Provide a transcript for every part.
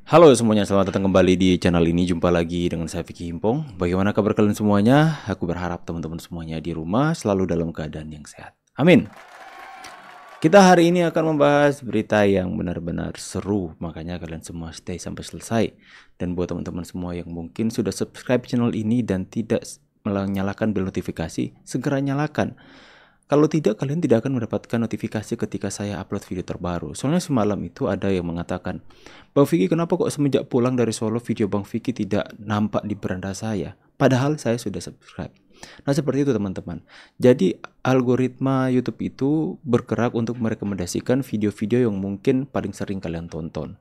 Halo semuanya, selamat datang kembali di channel ini. Jumpa lagi dengan saya Vicky Himpong. Bagaimana kabar kalian semuanya? Aku berharap teman-teman semuanya di rumah selalu dalam keadaan yang sehat. Amin. Kita hari ini akan membahas berita yang benar-benar seru. Makanya kalian semua stay sampai selesai. Dan buat teman-teman semua yang mungkin sudah subscribe channel ini dan tidak menyalakan bel notifikasi, segera nyalakan. Kalau tidak, kalian tidak akan mendapatkan notifikasi ketika saya upload video terbaru. Soalnya semalam itu ada yang mengatakan, Bang Vicky, kenapa kok semenjak pulang dari Solo video Bang Vicky tidak nampak di beranda saya? Padahal saya sudah subscribe. Nah seperti itu teman-teman. Jadi algoritma YouTube itu bergerak untuk merekomendasikan video-video yang mungkin paling sering kalian tonton.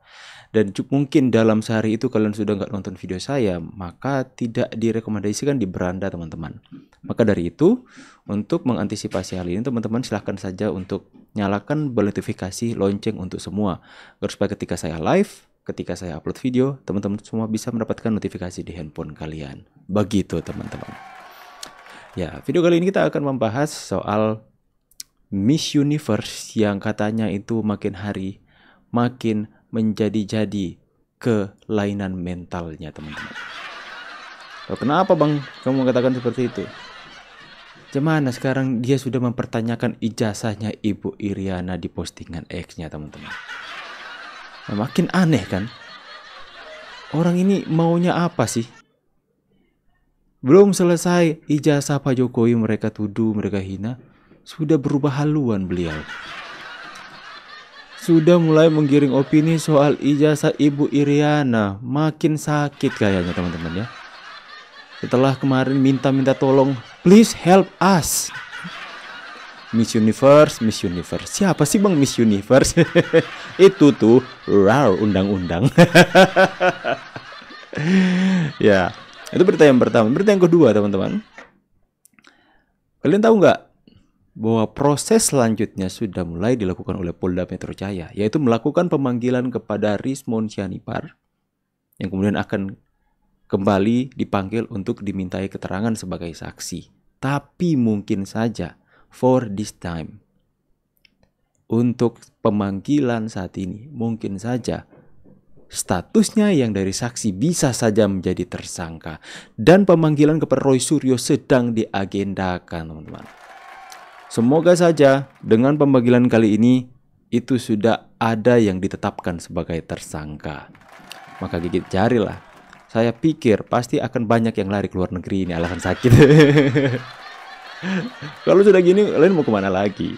Dan mungkin dalam sehari itu kalian sudah nggak nonton video saya, maka tidak direkomendasikan di beranda teman-teman. Maka dari itu, untuk mengantisipasi hal ini teman-teman silahkan saja untuk nyalakan bel notifikasi lonceng untuk semua. Supaya ketika saya live, ketika saya upload video, teman-teman semua bisa mendapatkan notifikasi di handphone kalian. Begitu teman-teman. Ya, video kali ini kita akan membahas soal Miss Universe yang katanya itu makin hari makin menjadi-jadi kelainan mentalnya teman-teman. Kenapa Bang kamu mengatakan seperti itu? Gimana sekarang dia sudah mempertanyakan ijazahnya Ibu Iriana di postingan X-nya teman-teman. Nah, makin aneh kan? Orang ini maunya apa sih? Belum selesai ijazah Pak Jokowi mereka tuduh, mereka hina, sudah berubah haluan beliau. Sudah mulai menggiring opini soal ijazah Ibu Iriana. Makin sakit kayaknya teman-teman ya. Setelah kemarin minta tolong, please help us. Miss Universe, Miss Universe. Siapa sih Bang Miss Universe? Itu tuh rar undang-undang. Ya. Itu berita yang pertama. Berita yang kedua teman-teman, kalian tahu nggak bahwa proses selanjutnya sudah mulai dilakukan oleh Polda Metro Jaya, yaitu melakukan pemanggilan kepada Rizmon Syanipar yang kemudian akan kembali dipanggil untuk dimintai keterangan sebagai saksi. Tapi mungkin saja for this time, untuk pemanggilan saat ini mungkin saja statusnya yang dari saksi bisa saja menjadi tersangka. Dan pemanggilan kepada Roy Suryo sedang diagendakan teman-teman. Semoga saja dengan pemanggilan kali ini itu sudah ada yang ditetapkan sebagai tersangka. Maka gigit jari lah. Saya pikir pasti akan banyak yang lari ke luar negeri ini alasan sakit. Kalau sudah gini kalian mau kemana lagi?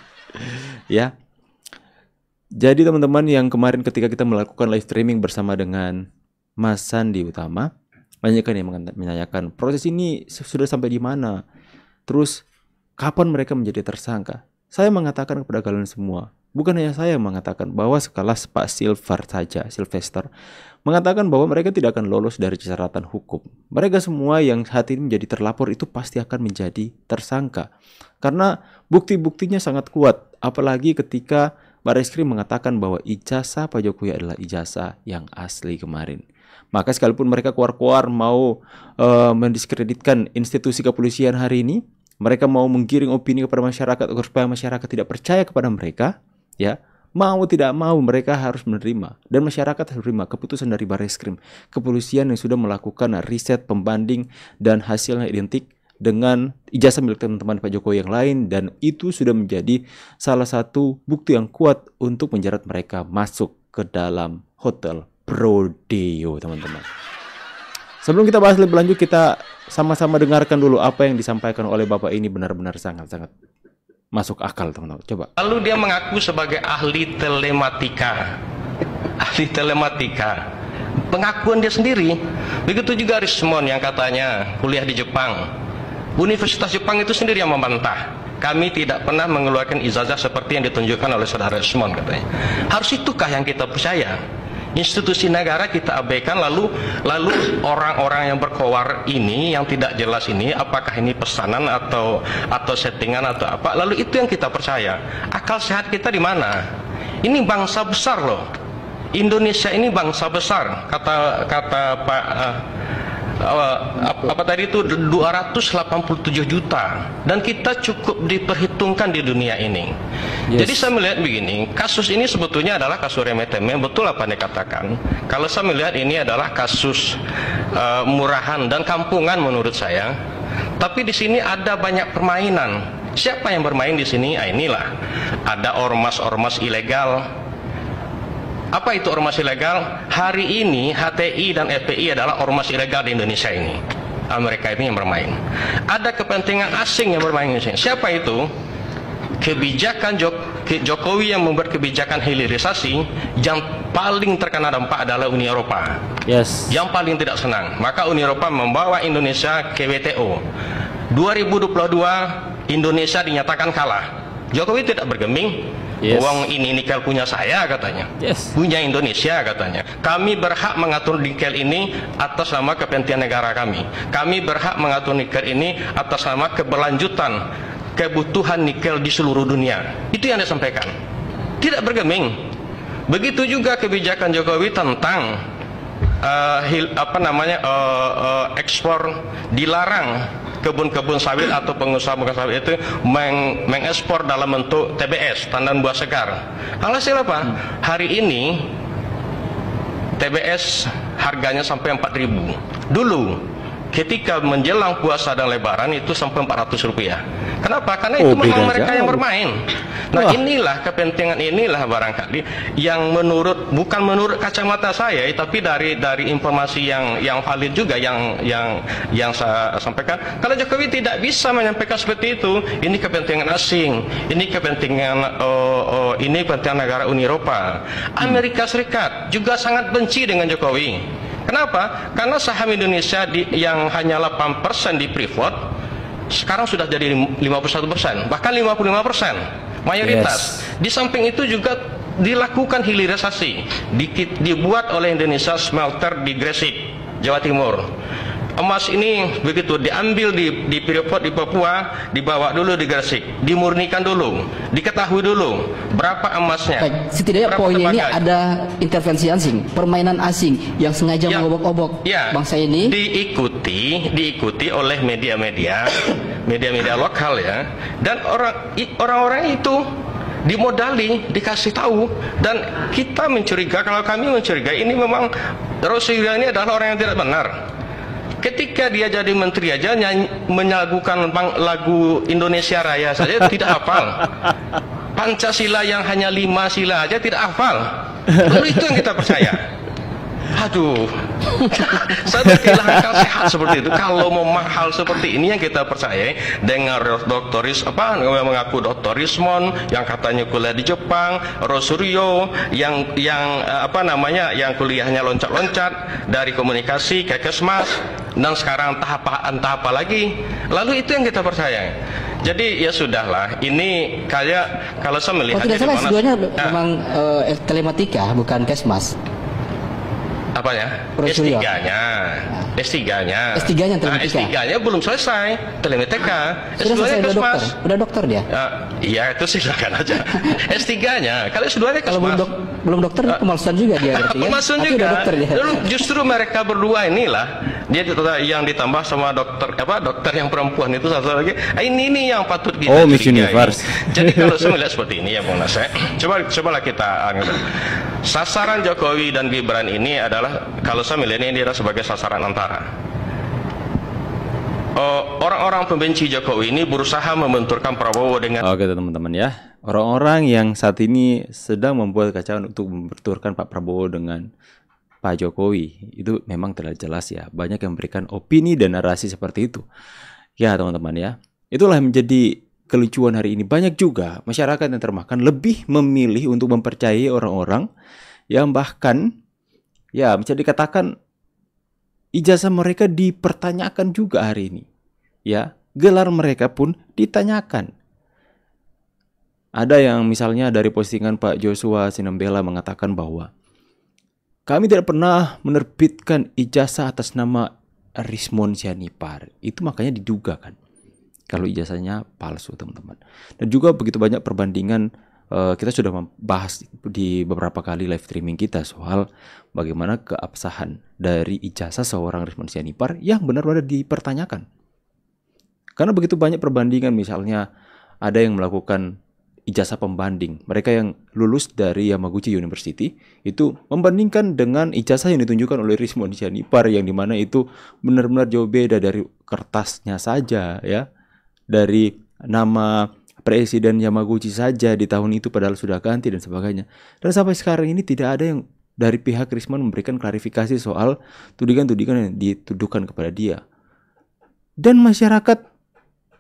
Ya. Jadi teman-teman yang kemarin ketika kita melakukan live streaming bersama dengan Mas Sandi Utama, banyak kan yang menanyakan proses ini sudah sampai di mana? Terus kapan mereka menjadi tersangka? Saya mengatakan kepada kalian semua, bukan hanya saya yang mengatakan, bahwa sekelas Pak Sylvester mengatakan bahwa mereka tidak akan lolos dari jeratan hukum. Mereka semua yang saat ini menjadi terlapor itu pasti akan menjadi tersangka. Karena bukti-buktinya sangat kuat, apalagi ketika Barreskrim mengatakan bahwa ijazah Pak Jokowi adalah ijazah yang asli kemarin. Maka sekalipun mereka keluar-keluar mau mendiskreditkan institusi kepolisian hari ini, mereka mau menggiring opini kepada masyarakat agar supaya masyarakat tidak percaya kepada mereka, ya, mau tidak mau mereka harus menerima, dan masyarakat harus menerima keputusan dari Barreskrim, kepolisian yang sudah melakukan riset pembanding dan hasilnya identik dengan ijazah milik teman-teman Pak Jokowi yang lain, dan itu sudah menjadi salah satu bukti yang kuat untuk menjerat mereka masuk ke dalam hotel Prodeo teman-teman. Sebelum kita bahas lebih lanjut, kita sama-sama dengarkan dulu apa yang disampaikan oleh Bapak ini. Benar-benar sangat-sangat masuk akal teman-teman. Coba. Lalu dia mengaku sebagai ahli telematika. Ahli telematika. Pengakuan dia sendiri. Begitu juga Rizmon yang katanya kuliah di Jepang. Universitas Jepang itu sendiri yang membantah. Kami tidak pernah mengeluarkan ijazah seperti yang ditunjukkan oleh saudara Rizmon katanya. Harus itukah yang kita percaya? Institusi negara kita abaikan, lalu orang-orang yang berkowar ini yang tidak jelas ini, apakah ini pesanan atau settingan atau apa? Lalu itu yang kita percaya. Akal sehat kita di mana? Ini bangsa besar loh. Indonesia ini bangsa besar. Kata apa tadi itu 287 juta, dan kita cukup diperhitungkan di dunia ini. Jadi saya melihat begini, kasus ini sebetulnya adalah kasus remeh-temeh, betul apa yang dikatakan. Kalau saya melihat ini adalah kasus murahan dan kampungan menurut saya. Tapi di sini ada banyak permainan. Siapa yang bermain di sini? Inilah ada ormas-ormas ilegal. Apa itu ormas ilegal? Hari ini HTI dan FPI adalah ormas ilegal di Indonesia ini. Mereka ini yang bermain. Ada kepentingan asing yang bermain di sini. Siapa itu? Kebijakan Jokowi yang membuat kebijakan hilirisasi, yang paling terkena dampak adalah Uni Eropa. Yang paling tidak senang. Maka Uni Eropa membawa Indonesia ke WTO. 2022 Indonesia dinyatakan kalah. Jokowi tidak bergeming. Uang ini nikel punya saya katanya, punya Indonesia katanya. Kami berhak mengatur nikel ini atas nama kepentingan negara kami. Kami berhak mengatur nikel ini atas nama keberlanjutan kebutuhan nikel di seluruh dunia. Itu yang disampaikan. Tidak bergeming. Begitu juga kebijakan Jokowi tentang ekspor, dilarang kebun-kebun sawit atau pengusaha sawit itu mengekspor dalam bentuk TBS, tandan buah segar. Alhasil apa? Hari ini TBS harganya sampai 4.000. Dulu ketika menjelang puasa dan lebaran itu sampai 400 rupiah. Kenapa? Karena itu memang mereka yang bermain. Nah, inilah kepentingan, inilah barangkali yang bukan menurut kacamata saya, tapi dari informasi yang valid juga yang saya sampaikan. Kalau Jokowi tidak bisa menyampaikan seperti itu, ini kepentingan asing, ini kepentingan negara Uni Eropa. Amerika Serikat juga sangat benci dengan Jokowi. Kenapa? Karena saham Indonesia yang hanya 8% di Freeport sekarang sudah jadi 51%, bahkan 55%, mayoritas. Di samping itu juga dilakukan hilirisasi, dibuat oleh Indonesia smelter di Gresik, Jawa Timur. Emas ini begitu diambil di Freeport di Papua, dibawa dulu di Gresik, dimurnikan dulu, diketahui dulu berapa emasnya. Baik, setidaknya poinnya ini ada intervensi asing, permainan asing yang sengaja mengobok-obok bangsa ini. Diikuti oleh media-media lokal ya, dan orang-orang itu dimodali, dikasih tahu, dan kita mencurigai, kalau kami mencurigai ini memang Rasulullah ini adalah orang yang tidak benar. Ketika dia jadi menteri aja menyagukan lagu Indonesia Raya saja tidak hafal. Pancasila yang hanya 5 sila aja tidak hafal. Lalu itu yang kita percaya. Aduh, saya kehilangan akal sehat seperti itu. Kalau mau mahal seperti ini yang kita percaya, dengan mengaku doktorismon yang katanya kuliah di Jepang, Rosurio yang kuliahnya loncat-loncat dari komunikasi ke Kesmas, dan sekarang entah apa lagi. Lalu itu yang kita percaya. Jadi ya sudahlah, ini kayak kalau saya melihat tidak salah, keduanya memang telematika bukan Kesmas. Apanya? S3-nya. S3-nya belum selesai. Telematika. S2-nya Kesmas. Udah dokter dia? Iya, itu silakan aja. S3-nya. Kalau S2-nya Kesmas. Kalau belum dokter, pemalsuan juga dia berarti ya. Pemalsuan juga. Dokter dia. Justru mereka berdua inilah dia yang ditambah sama dokter yang perempuan itu satu lagi. Ini yang patut kita Miss Universe. Jadi kalau saya melihat seperti ini ya Bung Nasir, cobalah kita sasaran Jokowi dan Gibran ini adalah, kalau saya melihat ini adalah sebagai sasaran antara. Orang-orang pembenci Jokowi ini berusaha membenturkan Prabowo dengan teman-teman ya, orang-orang yang saat ini sedang membuat kacauan untuk membenturkan Pak Prabowo dengan Pak Jokowi, itu memang terlihat jelas ya, banyak yang memberikan opini dan narasi seperti itu ya teman-teman ya. Itulah yang menjadi kelucuan hari ini. Banyak juga masyarakat yang termakan lebih memilih untuk mempercayai orang-orang yang bahkan ya bisa dikatakan ijazah mereka dipertanyakan juga hari ini. Ya, gelar mereka pun ditanyakan. Ada yang misalnya dari postingan Pak Joshua Sinambela mengatakan bahwa kami tidak pernah menerbitkan ijazah atas nama Rismon Sianipar. Itu makanya diduga kan kalau ijazahnya palsu teman-teman. Dan juga begitu banyak perbandingan kita sudah membahas di beberapa kali live streaming kita soal bagaimana keabsahan dari ijazah seorang Rismon Sianipar yang benar-benar dipertanyakan. Karena begitu banyak perbandingan, misalnya ada yang melakukan ijazah pembanding. Mereka yang lulus dari Yamaguchi University itu membandingkan dengan ijazah yang ditunjukkan oleh Rismon Sianipar yang dimana itu benar-benar jauh beda dari kertasnya saja ya. Dari nama Presiden Yamaguchi saja di tahun itu padahal sudah ganti dan sebagainya. Dan sampai sekarang ini tidak ada yang dari pihak Rismon memberikan klarifikasi soal tudingan-tudingan yang dituduhkan kepada dia. Dan masyarakat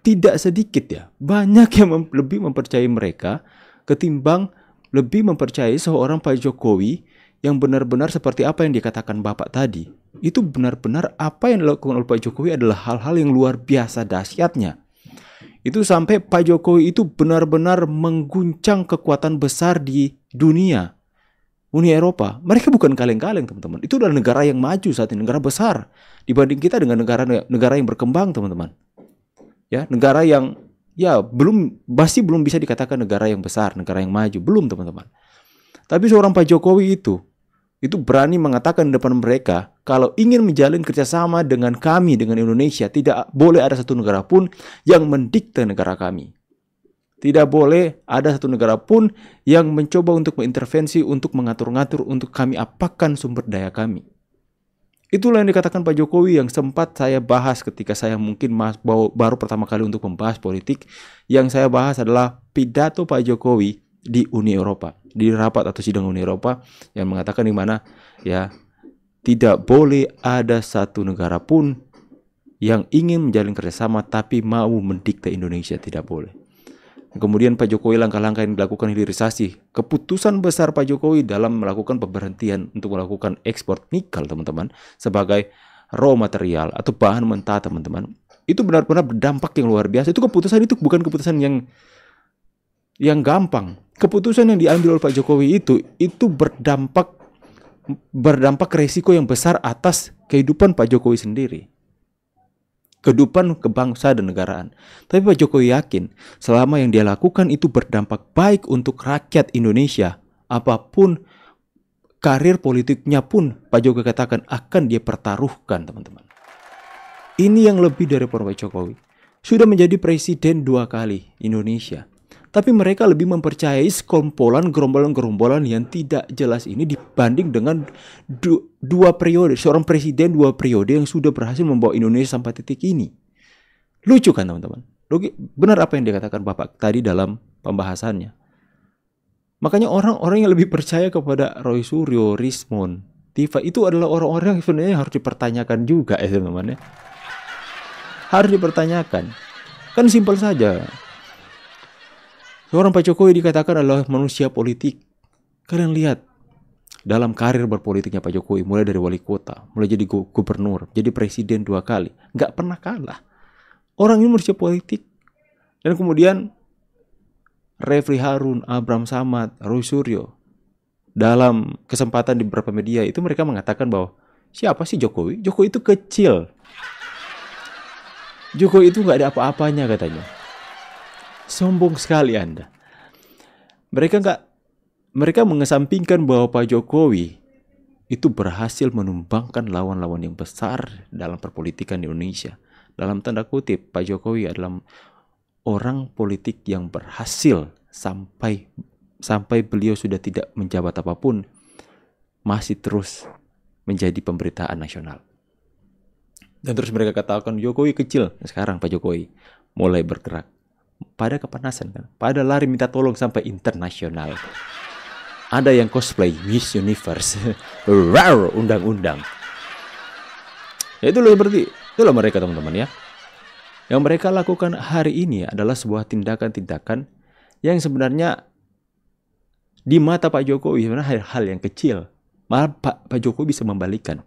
tidak sedikit ya, banyak yang lebih mempercayai mereka ketimbang lebih mempercayai seorang Pak Jokowi yang benar-benar seperti apa yang dikatakan Bapak tadi. Itu benar-benar apa yang dilakukan oleh Pak Jokowi adalah hal-hal yang luar biasa dahsyatnya. Itu sampai Pak Jokowi itu benar-benar mengguncang kekuatan besar di dunia. Uni Eropa, mereka bukan kaleng-kaleng teman-teman. Itu adalah negara yang maju saat ini, negara besar dibanding kita dengan negara yang berkembang teman-teman. Ya, negara yang ya masih belum bisa dikatakan negara yang besar, negara yang maju, belum teman-teman. Tapi seorang Pak Jokowi itu berani mengatakan di depan mereka kalau ingin menjalin kerjasama dengan kami, dengan Indonesia, tidak boleh ada satu negara pun yang mendikte negara kami. Tidak boleh ada satu negara pun yang mencoba untuk mengintervensi, untuk mengatur-ngatur, untuk kami apakan sumber daya kami. Itulah yang dikatakan Pak Jokowi yang sempat saya bahas ketika saya mungkin baru pertama kali untuk membahas politik. Yang saya bahas adalah pidato Pak Jokowi di Uni Eropa, di rapat atau sidang Uni Eropa yang mengatakan di mana ya tidak boleh ada satu negara pun yang ingin menjalin kerjasama tapi mau mendikte Indonesia, tidak boleh. Kemudian Pak Jokowi langkah-langkah yang dilakukan hilirisasi, keputusan besar Pak Jokowi dalam melakukan pemberhentian untuk melakukan ekspor nikel teman-teman sebagai raw material atau bahan mentah teman-teman, itu benar-benar berdampak yang luar biasa. Itu keputusan itu bukan keputusan yang gampang. Keputusan yang diambil oleh Pak Jokowi itu berdampak resiko yang besar atas kehidupan Pak Jokowi sendiri, kehidupan kebangsa dan negaraan. Tapi Pak Jokowi yakin selama yang dia lakukan itu berdampak baik untuk rakyat Indonesia, apapun karir politiknya pun Pak Jokowi katakan akan dia pertaruhkan teman-teman. Ini yang lebih dari Pak Jokowi. Sudah menjadi presiden 2 kali Indonesia. Tapi mereka lebih mempercayai sekompolan gerombolan-gerombolan yang tidak jelas ini dibanding dengan dua periode. Seorang presiden 2 periode yang sudah berhasil membawa Indonesia sampai titik ini. Lucu kan teman-teman? Benar apa yang dikatakan Bapak tadi dalam pembahasannya. Makanya orang-orang yang lebih percaya kepada Roy Suryo, Rismon, Tifa itu adalah orang-orang yang sebenarnya harus dipertanyakan juga ya teman-teman ya. Harus dipertanyakan. Kan simpel saja. Seorang Pak Jokowi dikatakan adalah manusia politik. Kalian lihat dalam karir berpolitiknya Pak Jokowi, mulai dari wali kota, mulai jadi gubernur, jadi presiden 2 kali, nggak pernah kalah. Orang ini manusia politik. Dan kemudian Refli Harun, Abraham Samad, Roy Suryo, dalam kesempatan di beberapa media itu mereka mengatakan bahwa siapa sih Jokowi? Jokowi itu kecil. Jokowi itu nggak ada apa-apanya katanya. Sombong sekali Anda. Mereka mengesampingkan bahwa Pak Jokowi itu berhasil menumbangkan lawan-lawan yang besar dalam perpolitikan Indonesia. Dalam tanda kutip, Pak Jokowi adalah orang politik yang berhasil sampai beliau sudah tidak menjabat apapun, masih terus menjadi pemberitaan nasional. Dan terus mereka katakan Jokowi kecil. Sekarang Pak Jokowi mulai bergerak. Pada kepanasan kan, pada lari minta tolong sampai internasional. Ada yang cosplay Miss Universe, undang-undang. Ya itulah mereka teman-teman ya. Yang mereka lakukan hari ini adalah sebuah tindakan-tindakan yang sebenarnya di mata Pak Jokowi sebenarnya hal yang kecil. Malah Pak Jokowi bisa membalikkan.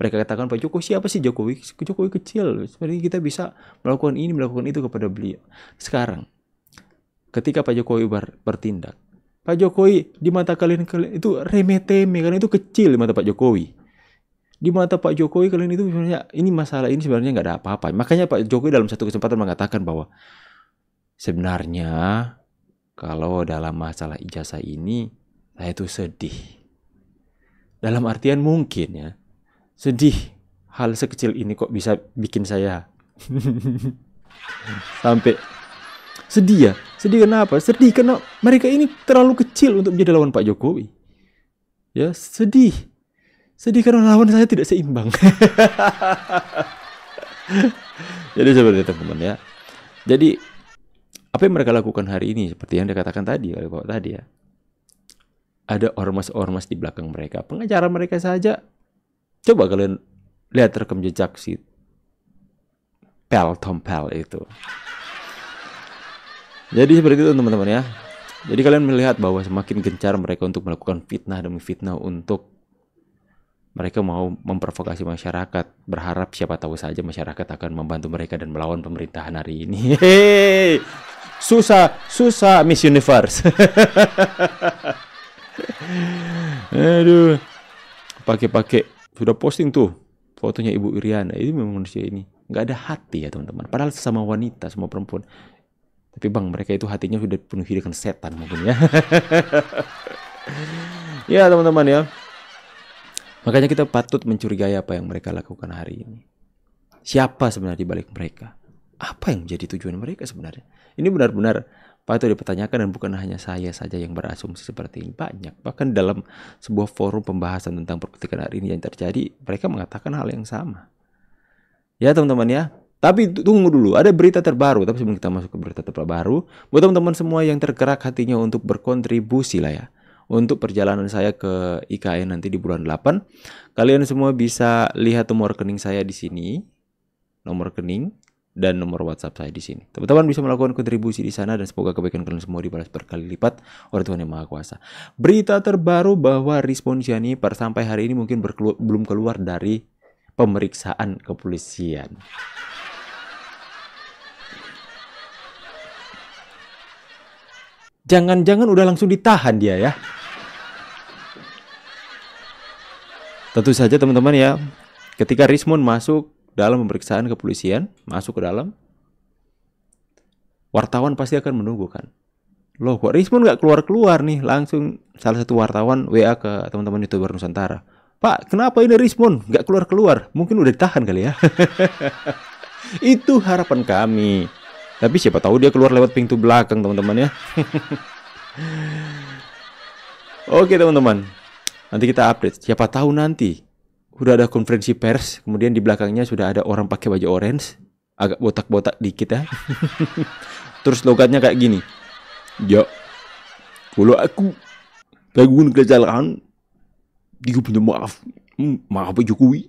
Mereka katakan Pak Jokowi siapa sih Jokowi? Jokowi kecil. Sebenarnya kita bisa melakukan ini, melakukan itu kepada beliau. Sekarang, ketika Pak Jokowi bertindak, Pak Jokowi di mata kalian itu remeh-temeh karena itu kecil di mata Pak Jokowi. Di mata Pak Jokowi kalian itu sebenarnya masalah ini sebenarnya nggak ada apa-apa. Makanya Pak Jokowi dalam satu kesempatan mengatakan bahwa sebenarnya kalau dalam masalah ijazah ini saya tuh sedih. Dalam artian mungkin ya, sedih hal sekecil ini kok bisa bikin saya sampai sedih ya. Sedih kenapa? Sedih karena mereka ini terlalu kecil untuk menjadi lawan Pak Jokowi. Ya, sedih. Sedih karena lawan saya tidak seimbang. Jadi seperti itu teman-teman ya. Jadi apa yang mereka lakukan hari ini seperti yang dikatakan tadi oleh Bapak tadi ya. Ada ormas-ormas di belakang mereka. Pengacara mereka saja. Coba kalian lihat rekam jejak si Tom Pel itu. Jadi seperti itu teman-teman ya. Jadi kalian melihat bahwa semakin gencar mereka untuk melakukan fitnah demi fitnah untuk mereka mau memprovokasi masyarakat. Berharap siapa tahu saja masyarakat akan membantu mereka dan melawan pemerintahan hari ini. Hehehe. Susah Miss Universe. Aduh. Pakai sudah posting tuh fotonya Ibu Iriana. Ini memang manusia ini nggak ada hati ya teman-teman. Padahal sesama wanita, semua perempuan. Tapi bang, mereka itu hatinya sudah penuhi dengan setan mungkin ya. Ya teman-teman ya. Makanya kita patut mencurigai apa yang mereka lakukan hari ini. Siapa sebenarnya di balik mereka? Apa yang menjadi tujuan mereka sebenarnya? Ini benar-benar patut dipertanyakan dan bukan hanya saya saja yang berasumsi seperti ini. Banyak. Bahkan dalam sebuah forum pembahasan tentang perkutikan hari ini yang terjadi, mereka mengatakan hal yang sama. Ya teman-teman ya. Tapi tunggu dulu, ada berita terbaru. Tapi sebelum kita masuk ke berita terbaru, buat teman-teman semua yang tergerak hatinya untuk berkontribusi lah ya, untuk perjalanan saya ke IKN nanti di bulan 8, kalian semua bisa lihat nomor rekening saya di sini, nomor rekening dan nomor WhatsApp saya di sini. Teman-teman bisa melakukan kontribusi di sana dan semoga kebaikan kalian semua dibalas berkali lipat oleh Tuhan Yang Maha Kuasa. Berita terbaru bahwa Rizmon Syahni sampai hari ini mungkin belum keluar dari pemeriksaan kepolisian. Jangan-jangan udah langsung ditahan dia ya. Tentu saja teman-teman ya, ketika Rizmon masuk dalam pemeriksaan kepolisian, masuk ke dalam, wartawan pasti akan menunggu kan. Loh kok Rizmon gak keluar-keluar nih? Langsung salah satu wartawan WA ke teman-teman YouTuber Nusantara. Pak, kenapa ini Rizmon gak keluar-keluar? Mungkin udah ditahan kali ya. Itu harapan kami. Tapi siapa tahu dia keluar lewat pintu belakang teman-teman ya. Oke teman-teman, nanti kita update. Siapa tahu nanti udah ada konferensi pers, kemudian di belakangnya sudah ada orang pakai baju orange, agak botak-botak dikit ya. Terus logatnya kayak gini. Ya, kalau aku gangguan kesalahan, dia punya maaf. Maaf Pak Jokowi.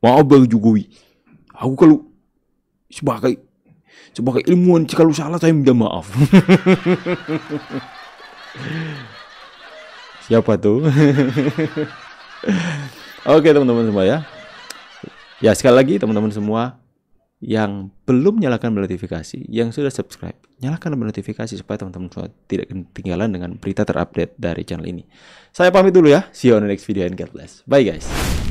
Maaf Bang Jokowi. Aku kalau sebagai ilmuwan, kalau salah saya minta maaf. Siapa tuh? Oke teman-teman semua ya. Ya sekali lagi teman-teman semua yang belum nyalakan notifikasi, yang sudah subscribe, nyalakan notifikasi supaya teman-teman semua tidak ketinggalan dengan berita terupdate dari channel ini. Saya pamit dulu ya. See you on the next video and God bless. Bye guys.